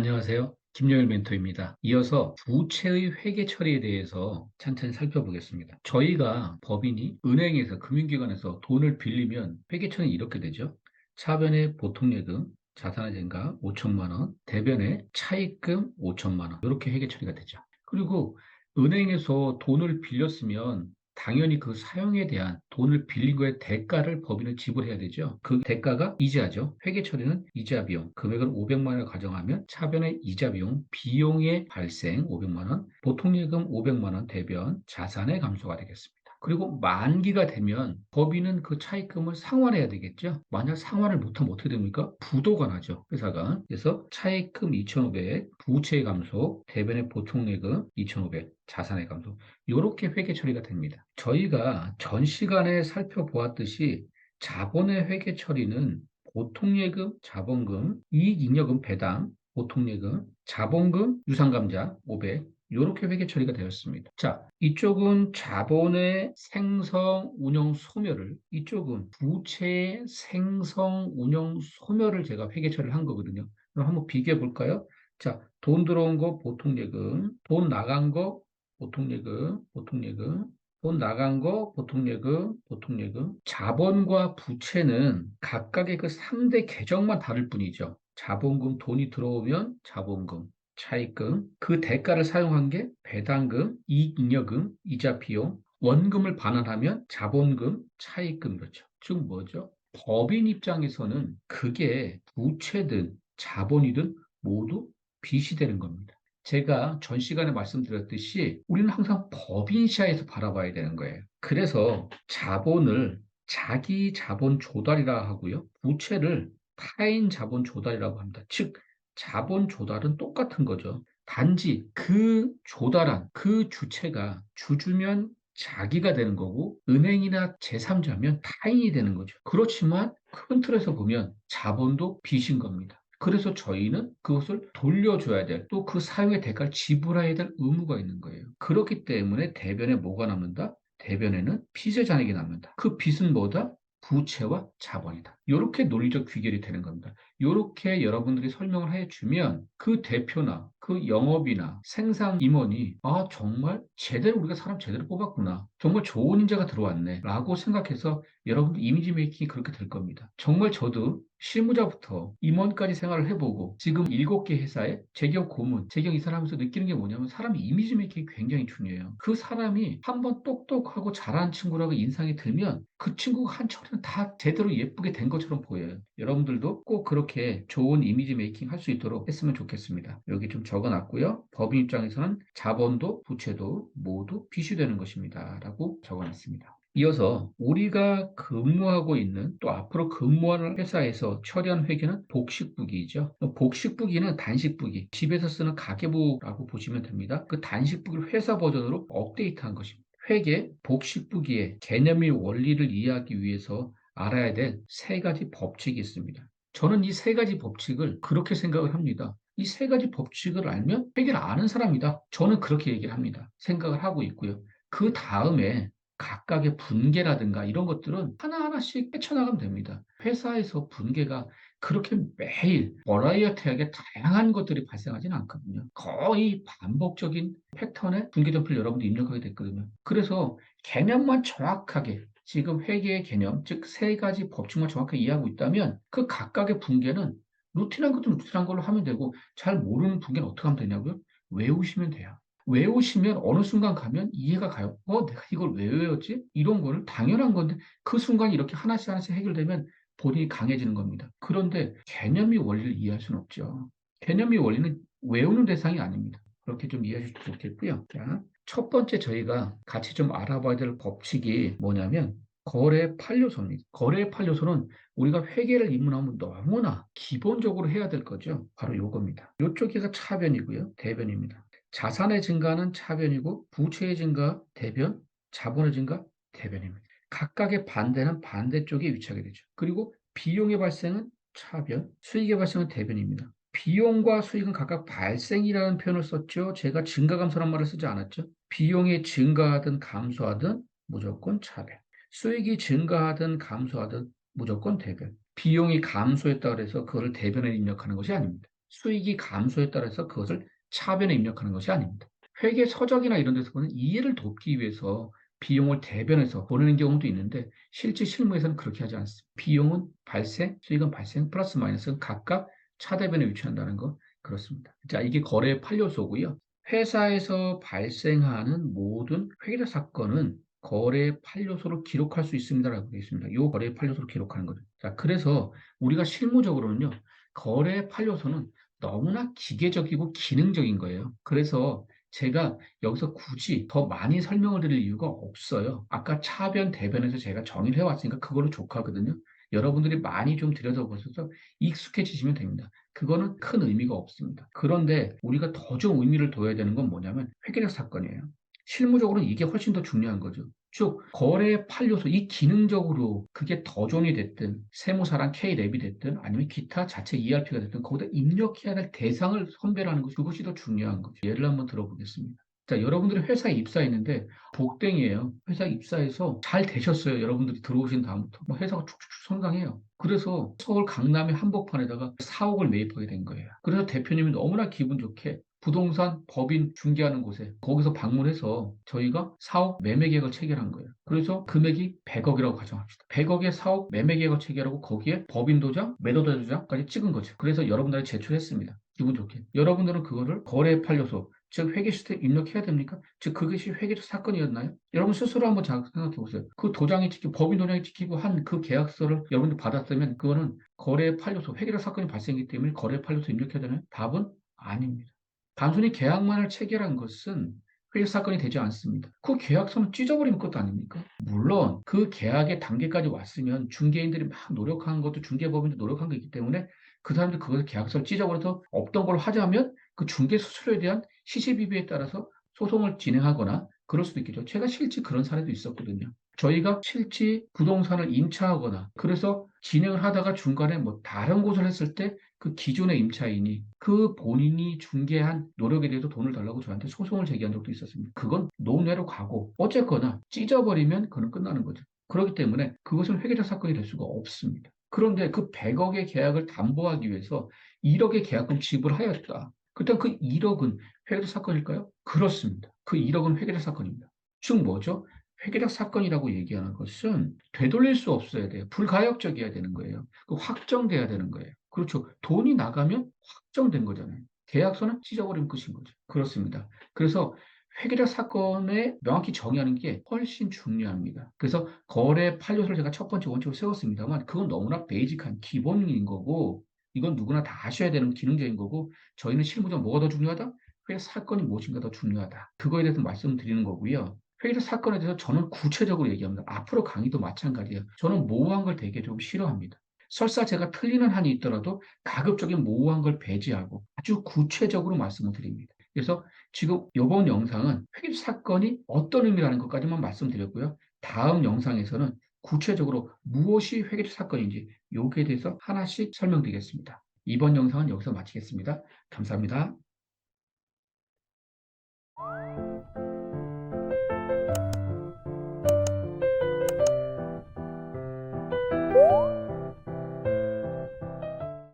안녕하세요. 김영일 멘토입니다. 이어서 부채의 회계 처리에 대해서 천천히 살펴보겠습니다. 저희가 법인이 은행에서 금융기관에서 돈을 빌리면 회계 처리는 이렇게 되죠. 차변의 보통예금, 자산의 증가 5천만 원, 대변의 차입금 5천만 원 이렇게 회계 처리가 되죠. 그리고 은행에서 돈을 빌렸으면 당연히 그 사용에 대한 돈을 빌린 거의 대가를 법인은 지불해야 되죠. 그 대가가 이자죠. 회계 처리는 이자 비용, 금액을 500만 원을 가정하면 차변의 이자 비용, 비용의 발생 500만 원, 보통예금 500만 원 대변, 자산의 감소가 되겠습니다. 그리고 만기가 되면 법인은 그 차입금을 상환해야 되겠죠. 만약 상환을 못하면 어떻게 됩니까? 부도가 나죠. 회사가. 그래서 차입금 2,500, 부채의 감소, 대변의 보통예금 2,500, 자산의 감소. 이렇게 회계 처리가 됩니다. 저희가 전 시간에 살펴보았듯이 자본의 회계 처리는 보통예금, 자본금, 이익잉여금 배당, 보통예금, 자본금, 유상감자 500, 이렇게 회계 처리가 되었습니다. 자, 이쪽은 자본의 생성, 운영, 소멸을, 이쪽은 부채의 생성, 운영, 소멸을 제가 회계 처리를 한 거거든요. 그럼 한번 비교해 볼까요? 자, 돈 들어온 거 보통예금, 돈 나간 거 보통예금, 보통예금, 돈 나간 거 보통예금, 보통예금. 자본과 부채는 각각의 그 3대 계정만 다를 뿐이죠. 자본금 돈이 들어오면 자본금, 차입금, 그 대가를 사용한 게 배당금, 이익잉여금, 이자 비용, 원금을 반환하면 자본금, 차입금 그렇죠. 즉 뭐죠? 법인 입장에서는 그게 부채든 자본이든 모두 빚이 되는 겁니다. 제가 전 시간에 말씀드렸듯이 우리는 항상 법인 시야에서 바라봐야 되는 거예요. 그래서 자본을 자기 자본 조달이라 하고요. 부채를 타인 자본 조달이라고 합니다. 즉, 자본 조달은 똑같은 거죠. 단지 그 조달한 그 주체가 주주면 자기가 되는 거고 은행이나 제3자면 타인이 되는 거죠. 그렇지만 큰 틀에서 보면 자본도 빚인 겁니다. 그래서 저희는 그것을 돌려줘야 될, 또 그 사용의 대가를 지불해야 될 의무가 있는 거예요. 그렇기 때문에 대변에 뭐가 남는다? 대변에는 빚의 잔액이 남는다. 그 빚은 뭐다? 부채와 자본이다. 이렇게 논리적 귀결이 되는 겁니다. 이렇게 여러분들이 설명을 해주면 그 대표나 그 영업이나 생산 임원이 정말 제대로 우리가 사람 제대로 뽑았구나. 정말 좋은 인재가 들어왔네. 라고 생각해서 여러분들 이미지 메이킹이 그렇게 될 겁니다. 정말 저도 실무자부터 임원까지 생활을 해보고 지금 7개 회사에 재경 고문, 재경 이사를 하면서 느끼는 게 뭐냐면 사람이 이미지 메이킹이 굉장히 중요해요. 그 사람이 한번 똑똑하고 잘하는 친구라고 인상이 들면 그 친구가 한 처리는 다 제대로 예쁘게 된 것처럼 보여요. 여러분들도 꼭 그렇게 좋은 이미지 메이킹 할 수 있도록 했으면 좋겠습니다. 여기 좀 적어놨고요. 법인 입장에서는 자본도 부채도 모두 비슈되는 것입니다. 라고 적어놨습니다. 이어서 우리가 근무하고 있는 또 앞으로 근무하는 회사에서 처리한 회계는 복식부기이죠. 복식부기는 단식부기, 집에서 쓰는 가계부라고 보시면 됩니다. 그 단식부기를 회사 버전으로 업데이트한 것입니다. 회계 복식부기의 개념의 원리를 이해하기 위해서 알아야 될 세 가지 법칙이 있습니다. 저는 이 세 가지 법칙을 그렇게 생각을 합니다. 이 세 가지 법칙을 알면 회계를 아는 사람이다. 저는 그렇게 얘기를 합니다. 생각을 하고 있고요. 그 다음에 각각의 분계라든가 이런 것들은 하나하나씩 헤쳐나가면 됩니다. 회사에서 분계가 그렇게 매일 버라이어티하게 다양한 것들이 발생하지는 않거든요. 거의 반복적인 패턴의 분계점표를 여러분도 입력하게 됐거든요. 그래서 개념만 정확하게 지금 회계의 개념, 즉 세 가지 법칙만 정확하게 이해하고 있다면 그 각각의 분계는 루틴한 것도 루틴한 걸로 하면 되고 잘 모르는 분계는 어떻게 하면 되냐고요? 외우시면 돼요. 외우시면 어느 순간 가면 이해가 가요. 내가 이걸 왜 외웠지? 이런 거를 당연한 건데 그 순간 이렇게 하나씩 하나씩 해결되면 본인이 강해지는 겁니다. 그런데 개념이 원리를 이해할 수는 없죠. 개념이 원리는 외우는 대상이 아닙니다. 그렇게 좀 이해하셨으면 좋겠고요. 자, 첫 번째 저희가 같이 좀 알아봐야 될 법칙이 뭐냐면 거래 판료소입니다. 거래 판료소는 우리가 회계를 입문하면 너무나 기본적으로 해야 될 거죠. 바로 요겁니다. 이쪽에가 차변이고요. 대변입니다. 자산의 증가는 차변이고 부채의 증가 대변, 자본의 증가 대변입니다. 각각의 반대는 반대쪽에 위치하게 되죠. 그리고 비용의 발생은 차변, 수익의 발생은 대변입니다. 비용과 수익은 각각 발생이라는 표현을 썼죠. 제가 증가감소란 말을 쓰지 않았죠. 비용이 증가하든 감소하든 무조건 차변. 수익이 증가하든 감소하든 무조건 대변. 비용이 감소했다 그래서 그걸 대변에 입력하는 것이 아닙니다. 수익이 감소에 따라서 그것을 차변에 입력하는 것이 아닙니다. 회계 서적이나 이런 데서 보는 이해를 돕기 위해서 비용을 대변해서 보내는 경우도 있는데 실제 실무에서는 그렇게 하지 않습니다. 비용은 발생, 수익은 발생, 플러스 마이너스는 각각 차대변에 위치한다는 거 그렇습니다. 자, 이게 거래의 8요소고요. 회사에서 발생하는 모든 회계적 사건은 거래의 8요소를 기록할 수 있습니다라고 되어 있습니다. 이 거래의 8요소를 기록하는 거죠. 자, 그래서 우리가 실무적으로는요, 거래의 8요소는 너무나 기계적이고 기능적인 거예요. 그래서 제가 여기서 굳이 더 많이 설명을 드릴 이유가 없어요. 아까 차변, 대변에서 제가 정의를 해왔으니까 그걸로 족하거든요. 여러분들이 많이 좀 들여다보셔서 익숙해지시면 됩니다. 그거는 큰 의미가 없습니다. 그런데 우리가 더 좀 의미를 둬야 되는 건 뭐냐면 회계적 사건이에요. 실무적으로는 이게 훨씬 더 중요한 거죠. 즉, 거래의 8요소, 이 기능적으로 그게 더존이 됐든, 세무사랑 K랩이 됐든, 아니면 기타 자체 ERP가 됐든, 거기다 입력해야 될 대상을 선별하는 것, 그것이 더 중요한 거죠. 예를 한번 들어보겠습니다. 자, 여러분들이 회사에 입사했는데, 복댕이에요. 회사에 입사해서 잘 되셨어요. 여러분들이 들어오신 다음부터. 뭐 회사가 축축축 성장해요. 그래서 서울 강남의 한복판에다가 4억을 매입하게 된 거예요. 그래서 대표님이 너무나 기분 좋게 부동산 법인 중개하는 곳에 거기서 방문해서 저희가 4억 매매 계약을 체결한 거예요. 그래서 금액이 100억이라고 가정합시다. 100억에 4억 매매 계약을 체결하고 거기에 법인 도장, 매도자 도장까지 찍은 거죠. 그래서 여러분들한테 제출했습니다. 기분 좋게. 여러분들은 그거를 거래에 팔려서 즉 회계 시스템 입력해야 됩니까? 즉 그것이 회계적 사건이었나요? 여러분 스스로 한번 생각해 보세요. 그 도장이 찍히고 법인 도장이 찍히고 한 그 계약서를 여러분들 받았다면 그거는 거래에 팔려서 회계적 사건이 발생했기 때문에 거래에 팔려서 입력해야 되나요? 답은 아닙니다. 단순히 계약만을 체결한 것은 회계 사건이 되지 않습니다. 그 계약서는 찢어버리는 것도 아닙니까? 물론 그 계약의 단계까지 왔으면 중개인들이 막 노력한 것도 중개법인도 노력한 게 있기 때문에 그 사람들 그것을 계약서를 찢어버려서 없던 걸 하자면 그 중개 수수료에 대한 시시비비에 따라서 소송을 진행하거나 그럴 수도 있겠죠. 제가 실제 그런 사례도 있었거든요. 저희가 실제 부동산을 임차하거나 그래서 진행을 하다가 중간에 뭐 다른 곳을 했을 때 그 기존의 임차인이 그 본인이 중개한 노력에 대해서 돈을 달라고 저한테 소송을 제기한 적도 있었습니다. 그건 논외로 가고 어쨌거나 찢어버리면 그건 끝나는 거죠. 그렇기 때문에 그것은 회계적 사건이 될 수가 없습니다. 그런데 그 100억의 계약을 담보하기 위해서 1억의 계약금 지불하였다. 그렇다면 그 1억은 회계적 사건일까요? 그렇습니다. 그 1억은 회계적 사건입니다. 즉 뭐죠? 회계적 사건이라고 얘기하는 것은 되돌릴 수 없어야 돼요. 불가역적이어야 되는 거예요. 확정돼야 되는 거예요. 그렇죠. 돈이 나가면 확정된 거잖아요. 계약서는 찢어버리면 끝인 거죠. 그렇습니다. 그래서 회계적 사건에 명확히 정의하는 게 훨씬 중요합니다. 그래서 거래 판례서를 제가 첫 번째 원칙으로 세웠습니다만 그건 너무나 베이직한 기본인 거고 이건 누구나 다 아셔야 되는 기능적인 거고 저희는 실무上뭐가 더 중요하다? 회계 사건이 무엇인가 더 중요하다. 그거에 대해서 말씀드리는 거고요. 회계적 사건에 대해서 저는 구체적으로 얘기합니다. 앞으로 강의도 마찬가지예요. 저는 모호한 걸 되게 좀 싫어합니다. 설사 제가 틀리는 한이 있더라도 가급적인 모호한 걸 배제하고 아주 구체적으로 말씀을 드립니다. 그래서 지금 이번 영상은 회계 사건이 어떤 의미라는 것까지만 말씀드렸고요. 다음 영상에서는 구체적으로 무엇이 회계적 사건인지 여기에 대해서 하나씩 설명드리겠습니다. 이번 영상은 여기서 마치겠습니다. 감사합니다.